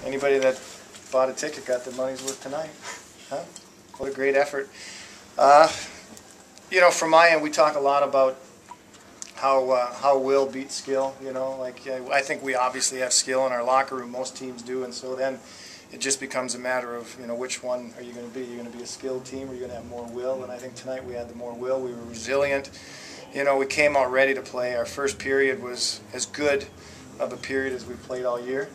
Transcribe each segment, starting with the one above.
Anybody that bought a ticket got their money's worth tonight. Huh? What a great effort. You know, from my end, we talk a lot about how will beats skill. You know, like I think we obviously have skill in our locker room. Most teams do, and so then it just becomes a matter of, you know, which one are you going to be? You're going to be a skilled team, or you're going to have more will? And I think tonight we had the more will. We were resilient. You know, we came out ready to play. Our first period was as good of a period as we played all year.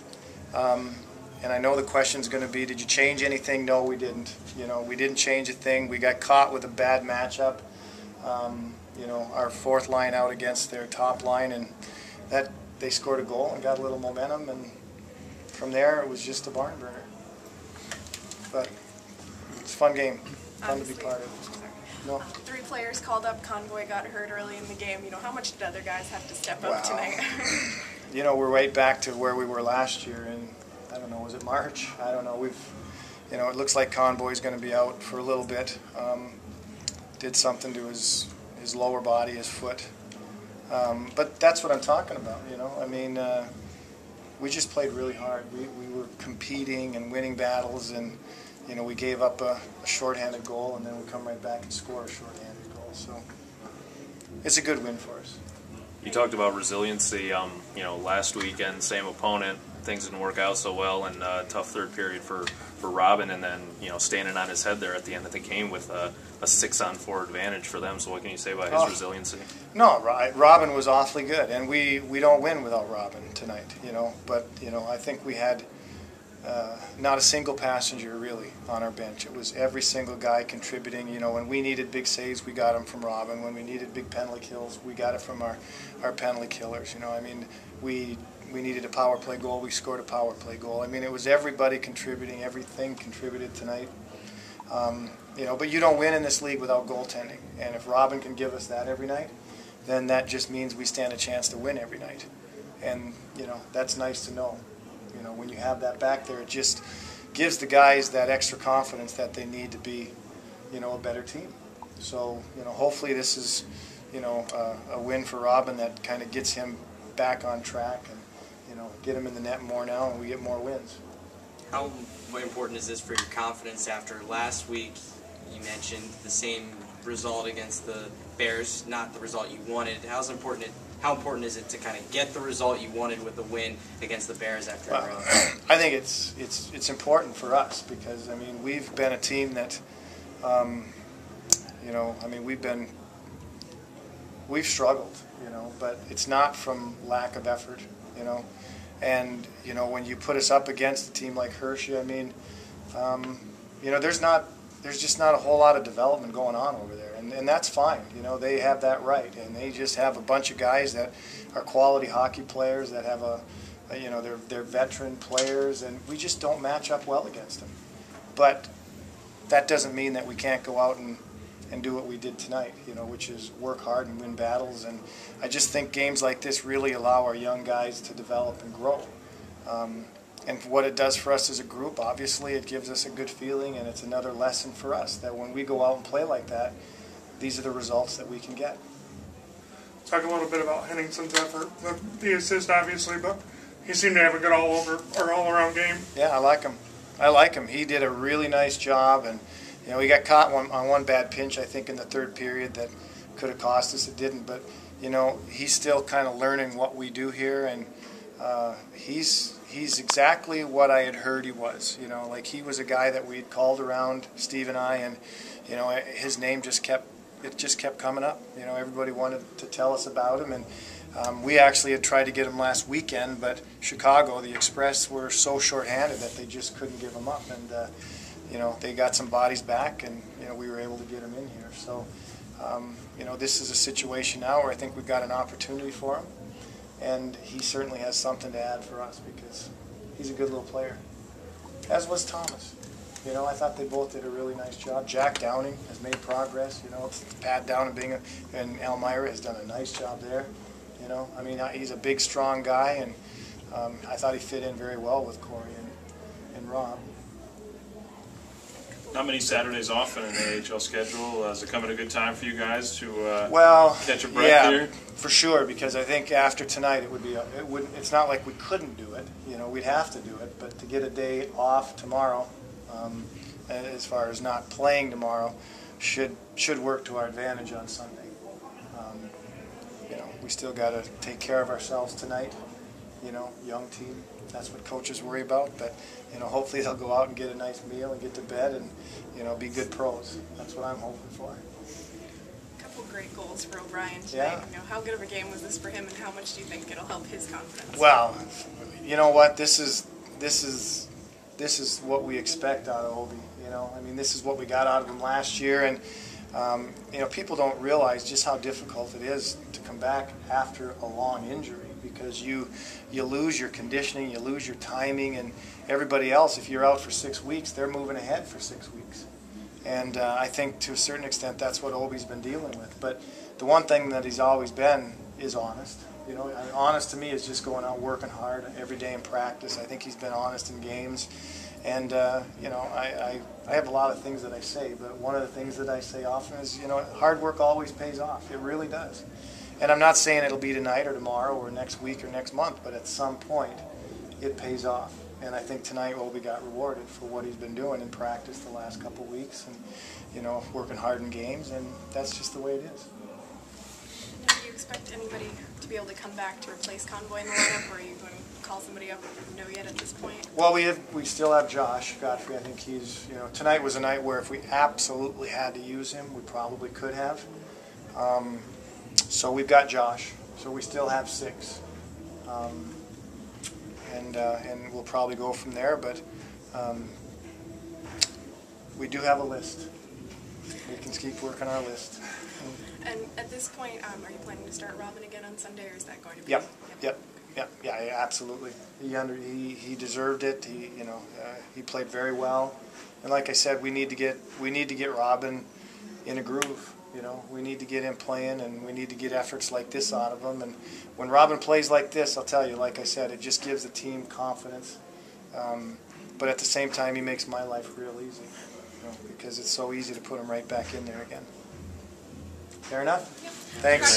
And I know the question's going to be, did you change anything? No, we didn't. You know, we didn't change a thing. We got caught with a bad matchup. You know, our fourth line out against their top line, and that they scored a goal and got a little momentum, and from there it was just a barn burner. But it's a fun game, fun to be part of. No. 3 players called up. Convoy got hurt early in the game. You know, how much did other guys have to step up tonight? You know, we're right back to where we were last year, and I don't know, was it March? I don't know. You know, it looks like Convoy's going to be out for a little bit. Did something to his lower body, his foot. But that's what I'm talking about, you know. I mean, we just played really hard. We were competing and winning battles, and, you know, we gave up a shorthanded goal, and then we come right back and score a shorthanded goal. So it's a good win for us. You talked about resiliency, you know, last weekend, same opponent, things didn't work out so well, and tough third period for Robin, and then, you know, standing on his head there at the end of the game with a 6-on-4 advantage for them. So what can you say about his resiliency? No, Robin was awfully good, and we don't win without Robin tonight, you know. But, you know, I think we had not a single passenger really on our bench. It was every single guy contributing. You know, when we needed big saves, we got them from Robin. When we needed big penalty kills, we got it from our penalty killers. You know, I mean, we needed a power play goal, we scored a power play goal. I mean, it was everybody contributing, everything contributed tonight. You know, but you don't win in this league without goaltending. And if Robin can give us that every night, then that just means we stand a chance to win every night. And, you know, that's nice to know. You know, when you have that back there, it just gives the guys that extra confidence that they need to be, you know, a better team. So, you know, hopefully this is, you know, a win for Robin that kind of gets him back on track and, you know, get him in the net more now, and we get more wins. How important is this for your confidence after last week? You mentioned the same result against the Bears, not the result you wanted. How important is it to kind of get the result you wanted with the win against the Bears after a round? I think it's important for us because, I mean, we've been a team that, you know, I mean, we've struggled, you know, but it's not from lack of effort, you know. And, you know, when you put us up against a team like Hershey, I mean, you know, there's just not a whole lot of development going on over there, and that's fine. You know, they have that right, and they just have a bunch of guys that are quality hockey players that have you know, they're veteran players, and we just don't match up well against them. But that doesn't mean that we can't go out and do what we did tonight, you know, which is work hard and win battles. And I just think games like this really allow our young guys to develop and grow. And what it does for us as a group, obviously it gives us a good feeling, and it's another lesson for us that when we go out and play like that, these are the results that we can get. Talk a little bit about Henningson's effort, the assist obviously, but he seemed to have a good all-around game. Yeah, I like him. I like him. He did a really nice job, and, you know, he got caught on one bad pinch, I think, in the third period that could have cost us. It didn't, but, you know, he's still kind of learning what we do here, and he's exactly what I had heard he was. You know, like, he was a guy that we'd called around, Steve and I, and, you know, his name just kept coming up. You know, everybody wanted to tell us about him, and we actually had tried to get him last weekend, but Chicago, the Express, were so shorthanded that they just couldn't give him up, and you know, they got some bodies back, and, you know, we were able to get him in here. So, you know, this is a situation now where I think we've got an opportunity for him, and he certainly has something to add for us because he's a good little player, as was Thomas. You know, I thought they both did a really nice job. Jack Downing has made progress. You know, Pat Down and Elmira has done a nice job there. You know, I mean, he's a big, strong guy, and I thought he fit in very well with Corey and Rob. Not many Saturdays off in an AHL schedule. Is it coming at a good time for you guys to catch a breath yeah, here? For sure, because I think after tonight it would be it's not like we couldn't do it. You know, we'd have to do it, but to get a day off tomorrow, as far as not playing tomorrow, should work to our advantage on Sunday. You know, we still got to take care of ourselves tonight. You know, young team. That's what coaches worry about. But you know, hopefully they'll go out and get a nice meal and get to bed and be good pros. That's what I'm hoping for. A couple great goals for O'Brien tonight. Yeah. You know, how good of a game was this for him, and how much do you think it'll help his confidence? Well, you know what? This is what we expect out of Obi. You know, I mean, this is what we got out of him last year, and you know, people don't realize just how difficult it is to come back after a long injury, because you lose your conditioning, you lose your timing, and everybody else, if you're out for 6 weeks, they're moving ahead for 6 weeks. And I think to a certain extent that's what Obi's been dealing with. But the one thing that he's always been is honest. You know, honest to me is just going out working hard every day in practice. I think he's been honest in games. And, you know, I have a lot of things that I say, but one of the things that I say often is, you know, hard work always pays off. It really does. And I'm not saying it'll be tonight or tomorrow or next week or next month, but at some point it pays off. And I think tonight Obi got rewarded for what he's been doing in practice the last couple of weeks and, you know, working hard in games, and that's just the way it is. Now, do you expect anybody to be able to come back to replace Convoy in the lineup, or are you going to call somebody up? Do you know yet at this point? Well, we still have Josh Godfrey. I think he's, you know, tonight was a night where if we absolutely had to use him, we probably could have. So we've got Josh. So we still have 6. And we'll probably go from there, but we do have a list. We can keep working our list. And at this point, are you planning to start Robin again on Sunday, or is that going to be? Yep, absolutely. He deserved it. He played very well, and like I said, we need to get Robin in a groove. You know, we need to get him playing, and we need to get efforts like this out of him. And when Robin plays like this, I'll tell you, like I said, it just gives the team confidence. But at the same time, he makes my life real easy, you know, because it's so easy to put him right back in there again. Fair enough? Yep. Thanks.